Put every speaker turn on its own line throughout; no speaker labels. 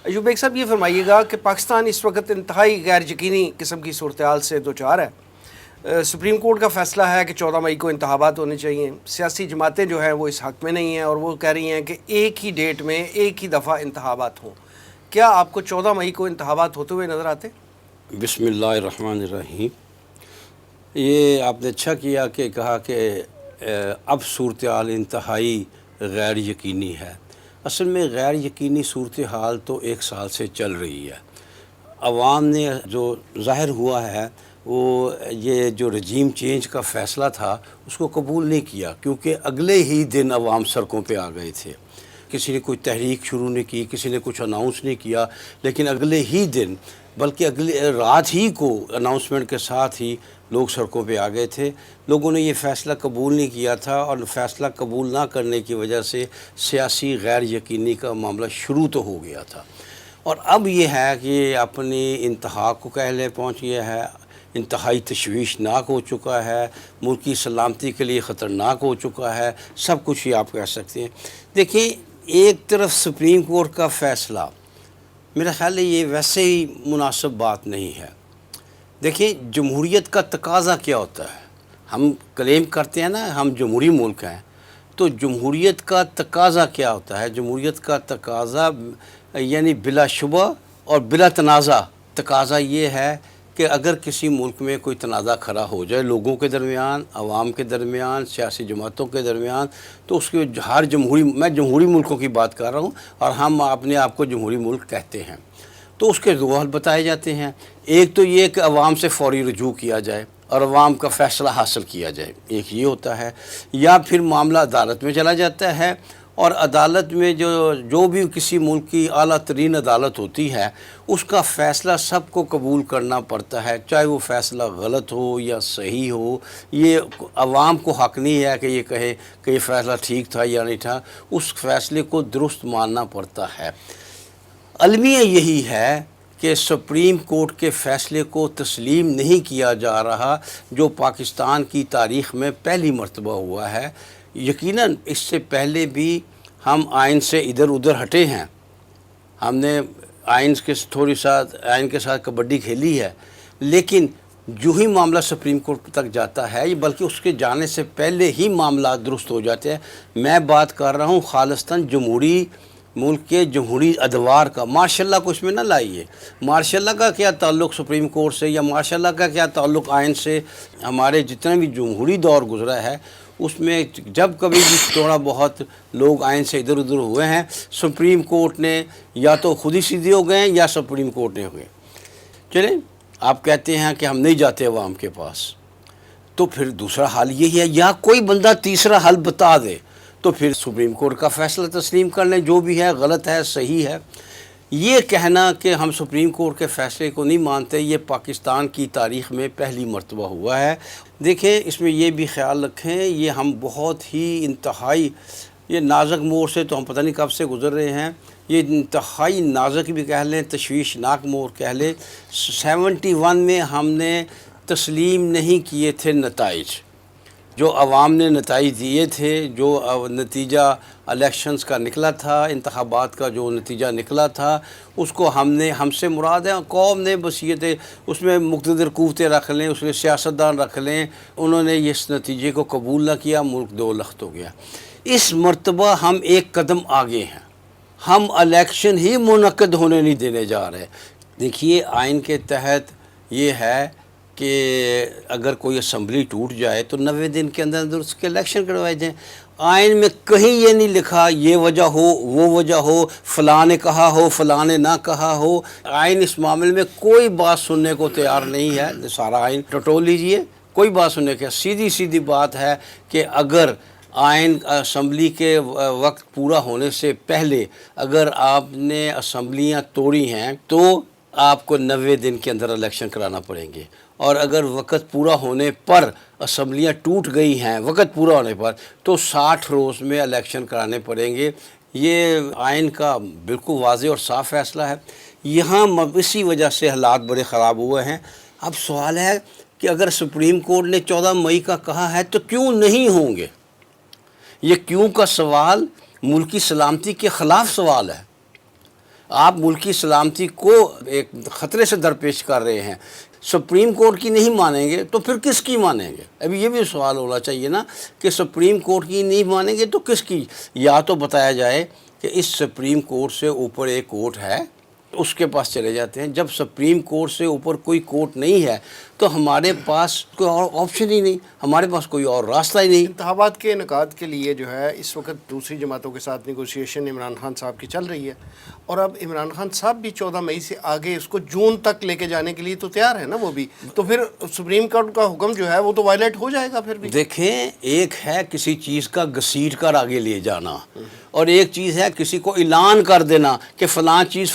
Ayub bag صاحب یہ فرمائیے گا کہ پاکستان اس وقت انتہائی غیر یقینی قسم کی صورتحال سے دوچار ہے۔ سپریم کورٹ کا فیصلہ ہے کہ 14 مئی کو انتخابات ہونے چاہیے، سیاسی جماعتیں جو ہیں وہ اس حق میں نہیں ہیں اور وہ کہہ رہی ہیں کہ ایک ہی ڈیٹ میں ایک ہی دفعہ انتخابات ہوں۔ کیا آپ کو 14 مئی کو انتخابات ہوتے ہوئے نظر آتے؟
بسم اللہ الرحمن الرحیم۔ یہ آپ نے اچھا کیا کہ کہا کہ اب صورتحال انتہائی غیر یقینی ہے۔ اصل میں غیر یقینی صورتحال تو 1 سال سے چل رہی ہے۔ عوام نے جو ظاہر ہوا ہے وہ یہ جو رجیم چینج کا فیصلہ تھا اس کو قبول نہیں کیا، کیونکہ اگلے ہی دن عوام سڑکوں پہ آ گئے تھے۔ کسی نے کوئی تحریک شروع نہیں کی، کسی نے کچھ اناؤنس نہیں کیا، لیکن اگلے ہی دن بلکہ اگلی رات ہی کو اناؤنسمنٹ کے ساتھ ہی لوگ سڑکوں پہ آ گئے تھے۔ لوگوں نے یہ فیصلہ قبول نہیں کیا تھا اور فیصلہ قبول نہ کرنے کی وجہ سے سیاسی غیر یقینی کا معاملہ شروع تو ہو گیا تھا، اور اب یہ ہے کہ اپنی انتہا کو کہلے پہنچ گیا ہے، انتہائی تشویشناک ہو چکا ہے، ملکی سلامتی کے لیے خطرناک ہو چکا ہے، سب کچھ ہی آپ کہہ سکتے ہیں۔ دیکھیں، ایک طرف سپریم کورٹ کا فیصلہ، میرا خیال ہے یہ ویسے ہی مناسب بات نہیں ہے۔ دیکھیں، جمہوریت کا تقاضا کیا ہوتا ہے؟ ہم کلیم کرتے ہیں نا ہم جمہوری ملک ہیں، تو جمہوریت کا تقاضا کیا ہوتا ہے؟ جمہوریت کا تقاضا یعنی بلا شبہ اور بلا تنازع تقاضا یہ ہے کہ اگر کسی ملک میں کوئی تنازع کھڑا ہو جائے لوگوں کے درمیان، عوام کے درمیان، سیاسی جماعتوں کے درمیان، تو اس کے ہر میں جمہوری ملکوں کی بات کر رہا ہوں اور ہم اپنے آپ کو جمہوری ملک کہتے ہیں، تو اس کے 2 حل بتائے جاتے ہیں۔ ایک تو یہ کہ عوام سے فوری رجوع کیا جائے اور عوام کا فیصلہ حاصل کیا جائے، ایک یہ ہوتا ہے، یا پھر معاملہ عدالت میں چلا جاتا ہے اور عدالت میں جو بھی کسی ملک کی اعلیٰ ترین عدالت ہوتی ہے اس کا فیصلہ سب کو قبول کرنا پڑتا ہے، چاہے وہ فیصلہ غلط ہو یا صحیح ہو۔ یہ عوام کو حق نہیں ہے کہ یہ کہے کہ یہ فیصلہ ٹھیک تھا یا نہیں تھا، اس فیصلے کو درست ماننا پڑتا ہے۔ المیہ یہی ہے کہ سپریم کورٹ کے فیصلے کو تسلیم نہیں کیا جا رہا، جو پاکستان کی تاریخ میں پہلی مرتبہ ہوا ہے۔ یقیناً اس سے پہلے بھی ہم آئین سے ادھر ادھر ہٹے ہیں، ہم نے آئین کے ساتھ کبڈی کھیلی ہے، لیکن جو ہی معاملہ سپریم کورٹ تک جاتا ہے بلکہ اس کے جانے سے پہلے ہی معاملات درست ہو جاتے ہیں۔ میں بات کر رہا ہوں خالصتاً جمہوری ملک کے جمہوری ادوار کا۔ مارشاء اللہ کو اس میں نہ لائیے۔ مارشاء اللہ کا کیا تعلق سپریم کورٹ سے، یا مارشاء اللہ کا کیا تعلق آئین سے؟ ہمارے جتنے بھی جمہوری دور گزرا ہے اس میں جب کبھی بھی تھوڑا بہت لوگ آئین سے ادھر ادھر ہوئے ہیں، سپریم کورٹ نے یا تو خود ہی سیدھے ہو گئے ہیں یا سپریم کورٹ نے ہو گئے۔ چلیں، آپ کہتے ہیں کہ ہم نہیں جاتے عوام کے پاس، تو پھر دوسرا حل یہی ہے، یا کوئی بندہ تیسرا حل بتا دے تو پھر سپریم کورٹ کا فیصلہ تسلیم کر لیں، جو بھی ہے غلط ہے صحیح ہے۔ یہ کہنا کہ ہم سپریم کورٹ کے فیصلے کو نہیں مانتے، یہ پاکستان کی تاریخ میں پہلی مرتبہ ہوا ہے۔ دیکھیں، اس میں یہ بھی خیال رکھیں، یہ ہم بہت ہی انتہائی یہ نازک موڑ سے تو ہم پتہ نہیں کب سے گزر رہے ہیں، یہ انتہائی نازک بھی کہہ لیں، تشویشناک موڑ کہہ لیں۔ 71 میں ہم نے تسلیم نہیں کیے تھے نتائج، جو عوام نے نتائج دیے تھے، جو نتیجہ الیکشنز کا نکلا تھا، انتخابات کا جو نتیجہ نکلا تھا، اس کو ہم سے مراد ہے قوم نے بس یہ تھے، اس میں مقتدر قوتیں رکھ لیں، اس میں سیاستدان رکھ لیں، انہوں نے اس نتیجے کو قبول نہ کیا، ملک 2 لخت ہو گیا۔ اس مرتبہ ہم ایک قدم آگے ہیں، ہم الیکشن ہی منعقد ہونے نہیں دینے جا رہے۔ دیکھیے، آئین کے تحت یہ ہے کہ اگر کوئی اسمبلی ٹوٹ جائے تو 90 دن کے اندر اس کے الیکشن کروائے جائیں۔ آئین میں کہیں یہ نہیں لکھا یہ وجہ ہو وہ وجہ ہو، فلاں نے کہا ہو فلاں نے نہ کہا ہو۔ آئین اس معاملے میں کوئی بات سننے کو تیار نہیں ہے، سارا آئین ٹٹول لیجئے، کوئی بات سننے کے سیدھی بات ہے کہ اگر آئین اسمبلی کے وقت پورا ہونے سے پہلے اگر آپ نے اسمبلیاں توڑی ہیں تو آپ کو 90 دن کے اندر الیکشن کرانا پڑیں گے، اور اگر وقت پورا ہونے پر اسمبلیاں ٹوٹ گئی ہیں وقت پورا ہونے پر تو 60 روز میں الیکشن کرانے پڑیں گے۔ یہ آئین کا بالکل واضح اور صاف فیصلہ ہے۔ یہاں اسی وجہ سے حالات بڑے خراب ہوئے ہیں۔ اب سوال ہے کہ اگر سپریم کورٹ نے 14 مئی کا کہا ہے تو کیوں نہیں ہوں گے؟ یہ کیوں کا سوال ملکی سلامتی کے خلاف سوال ہے۔ آپ ملکی سلامتی کو ایک خطرے سے درپیش کر رہے ہیں. سپریم کورٹ کی نہیں مانیں گے تو پھر کس کی مانیں گے؟ ابھی یہ بھی سوال ہونا چاہیے نا کہ سپریم کورٹ کی نہیں مانیں گے تو کس کی؟ یا تو بتایا جائے کہ اس سپریم کورٹ سے اوپر ایک کورٹ ہے، اس کے پاس چلے جاتے ہیں. جب سپریم کورٹ سے اوپر کوئی کورٹ نہیں ہے تو ہمارے پاس کوئی اور آپشن ہی نہیں، ہمارے پاس کوئی اور راستہ ہی نہیں.
انتخابات کے انعقاد کے لیے جو ہے اس وقت دوسری جماعتوں کے ساتھ نیگوشیشن عمران خان صاحب کی چل رہی ہے، اور اب عمران خان صاحب بھی 14 مئی سے آگے اس کو جون تک لے کے جانے کے لیے تو تیار ہے نا وہ بھی. تو پھر سپریم کورٹ کا حکم جو ہے وہ تو وائلیٹ ہو جائے گا پھر بھی.
دیکھیں، ایک ہے کسی چیز کا گھسیٹ کر آگے لے جانا، اور ایک چیز ہے کسی کو اعلان کر دینا کہ فلاں چیز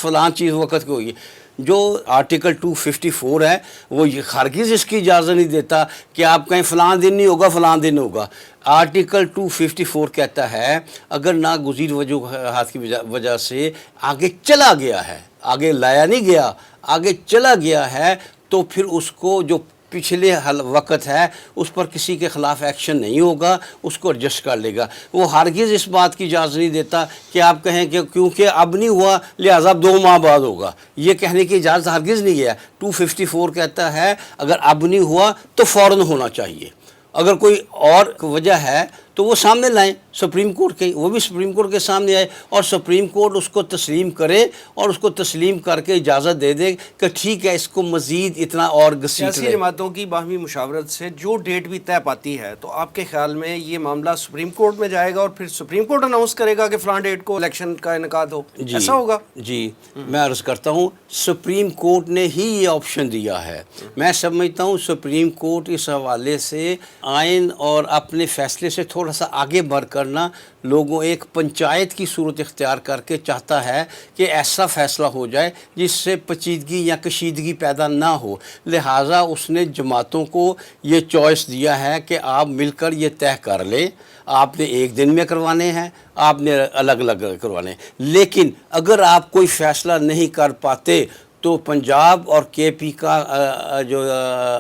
وقت کی ہوگی. جو آرٹیکل 254 ہے وہ ہرگز اس کی اجازت نہیں دیتا کہ آپ کہیں فلاں دن نہیں ہوگا فلاں دن ہوگا. آرٹیکل 254 کہتا ہے اگر ناگزیر وجوہات کی وجہ سے آگے چلا گیا ہے، آگے لایا نہیں گیا، آگے چلا گیا ہے، تو پھر اس کو جو پچھلے وقت ہے اس پر کسی کے خلاف ایکشن نہیں ہوگا، اس کو ایڈجسٹ کر لے گا. وہ ہرگز اس بات کی اجازت نہیں دیتا کہ آپ کہیں کہ کیونکہ اب نہیں ہوا لہٰذا 2 ماہ بعد ہوگا. یہ کہنے کی اجازت ہرگز نہیں ہے. 254 کہتا ہے اگر اب نہیں ہوا تو فوراً ہونا چاہیے. اگر کوئی اور وجہ ہے تو وہ سامنے لائیں سپریم کورٹ کے، وہ بھی سپریم کورٹ کے سامنے آئے اور سپریم کورٹ اس کو تسلیم کرے اور اس کو تسلیم کر کے اجازت دے دے کہ ٹھیک ہے اس کو مزید اتنا اور گھسیٹ
سیاسی جماعتوں کی باہمی مشاورت سے جو ڈیٹ بھی طے پاتی ہے تو آپ کے خیال میں یہ معاملہ سپریم کورٹ میں جائے گا اور پھر سپریم کورٹ اناؤنس کرے گا کہ فلاں ڈیٹ کو الیکشن کا انعقاد ہو، ایسا ہوگا؟
جی میں عرض کرتا ہوں سپریم کورٹ نے ہی یہ آپشن دیا ہے. میں سمجھتا ہوں سپریم کورٹ اس حوالے سے آئین اور اپنے فیصلے سے تھوڑا سا آگے بڑھ کرنا لوگوں ایک پنچایت کی صورت اختیار کر کے چاہتا ہے کہ ایسا فیصلہ ہو جائے جس سے پیچیدگی یا کشیدگی پیدا نہ ہو. لہٰذا اس نے جماعتوں کو یہ چوائس دیا ہے کہ آپ مل کر یہ طے کر لیں، آپ نے ایک دن میں کروانے ہیں، آپ نے الگ الگ کروانے ہیں. لیکن اگر آپ کوئی فیصلہ نہیں کر پاتے تو پنجاب اور کے پی کا جو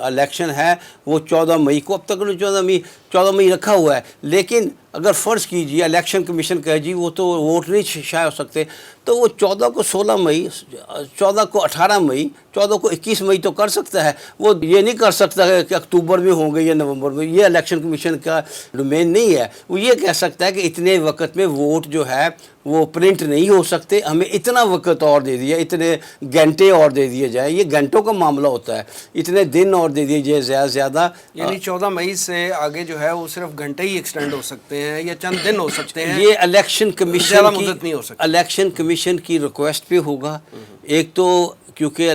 الیکشن ہے وہ 14 مئی کو، اب تک 14 مئی رکھا ہوا ہے. لیکن اگر فرض کیجیے الیکشن کمیشن کہے جی وہ تو ووٹ نہیں شائع ہو سکتے، تو وہ 14 کو 16 مئی، 14 کو 18 مئی، 14 کو 21 مئی تو کر سکتا ہے. وہ یہ نہیں کر سکتا کہ اکتوبر میں ہوں گے یا نومبر میں. یہ الیکشن کمیشن کا ڈومین نہیں ہے. وہ یہ کہہ سکتا ہے کہ اتنے وقت میں ووٹ جو ہے وہ پرنٹ نہیں ہو سکتے، ہمیں اتنا وقت اور دے دیا، اتنے گھنٹے اور دے دیے جائیں. یہ گھنٹوں کا معاملہ ہوتا ہے، اتنے دن اور دے دیے جائے زیادہ سے زیادہ.
یعنی 14 مئی سے آگے جو ہے وہ صرف گھنٹے ہی ایکسٹینڈ ہو سکتے ہیں یا چند دن ہو سکتے ہیں.
یہ الیکشن کمیشن کی
مدت نہیں ہو سکتی.
الیکشن کمیشن کی ریکویسٹ پہ ہوگا. ایک تو کیونکہ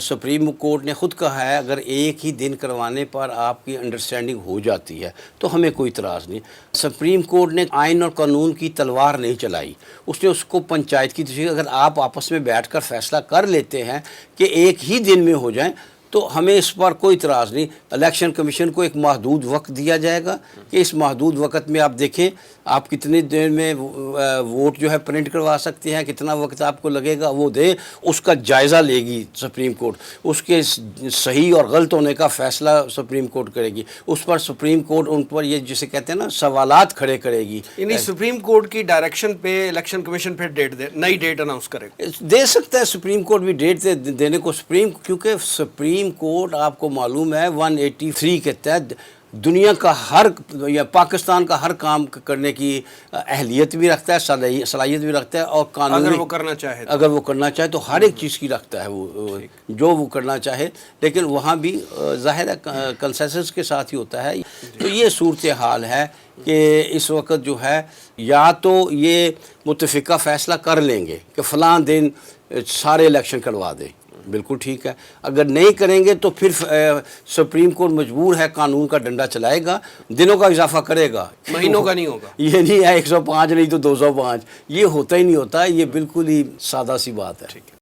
سپریم کورٹ نے خود کہا ہے اگر ایک ہی دن کروانے پر آپ کی انڈرسٹینڈنگ ہو جاتی ہے تو ہمیں کوئی اعتراض نہیں. سپریم کورٹ نے آئین اور قانون کی تلوار نہیں چلائی، اس نے اس کو پنچایت کی تشریح. اگر آپ آپس میں بیٹھ کر فیصلہ کر لیتے ہیں کہ ایک ہی دن میں ہو جائیں تو ہمیں اس پر کوئی اعتراض نہیں. الیکشن کمیشن کو ایک محدود وقت دیا جائے گا کہ اس محدود وقت میں آپ دیکھیں آپ کتنے دیر میں ووٹ جو ہے پرنٹ کروا سکتے ہیں، کتنا وقت آپ کو لگے گا وہ دیں. اس کا جائزہ لے گی سپریم کورٹ، اس کے صحیح اور غلط ہونے کا فیصلہ سپریم کورٹ کرے گی. اس پر سپریم کورٹ ان پر یہ جسے کہتے ہیں نا سوالات کھڑے کرے گی.
یعنی سپریم کورٹ کی ڈائریکشن پہ الیکشن کمیشن پھر نئی ڈیٹ اناؤنس کرے گا.
دے سکتا ہے سپریم کورٹ بھی ڈیٹ دینے کو. کیونکہ سپریم کورٹ آپ کو معلوم ہے 183 کے تحت دنیا کا یا پاکستان کا ہر کام کرنے کی اہلیت بھی رکھتا ہے، صلاحیت بھی رکھتا ہے، اور قانون
اگر وہ کرنا چاہے
تو ہر ایک چیز کی رکھتا ہے وہ جو وہ کرنا چاہے. لیکن وہاں بھی ظاہر ہے کنسنسس کے ساتھ ہی ہوتا ہے. تو یہ صورتحال ہے کہ اس وقت جو ہے یا تو یہ متفقہ فیصلہ کر لیں گے کہ فلاں دن سارے الیکشن کروا دیں، بالکل ٹھیک ہے. اگر نہیں کریں گے تو پھر سپریم کورٹ مجبور ہے قانون کا ڈنڈا چلائے گا، دنوں کا اضافہ کرے گا،
مہینوں کا نہیں ہوگا.
یہ نہیں ہے 105 نہیں تو 205، یہ ہوتا ہی نہیں ہوتا. یہ بالکل ہی سادہ سی بات ہے.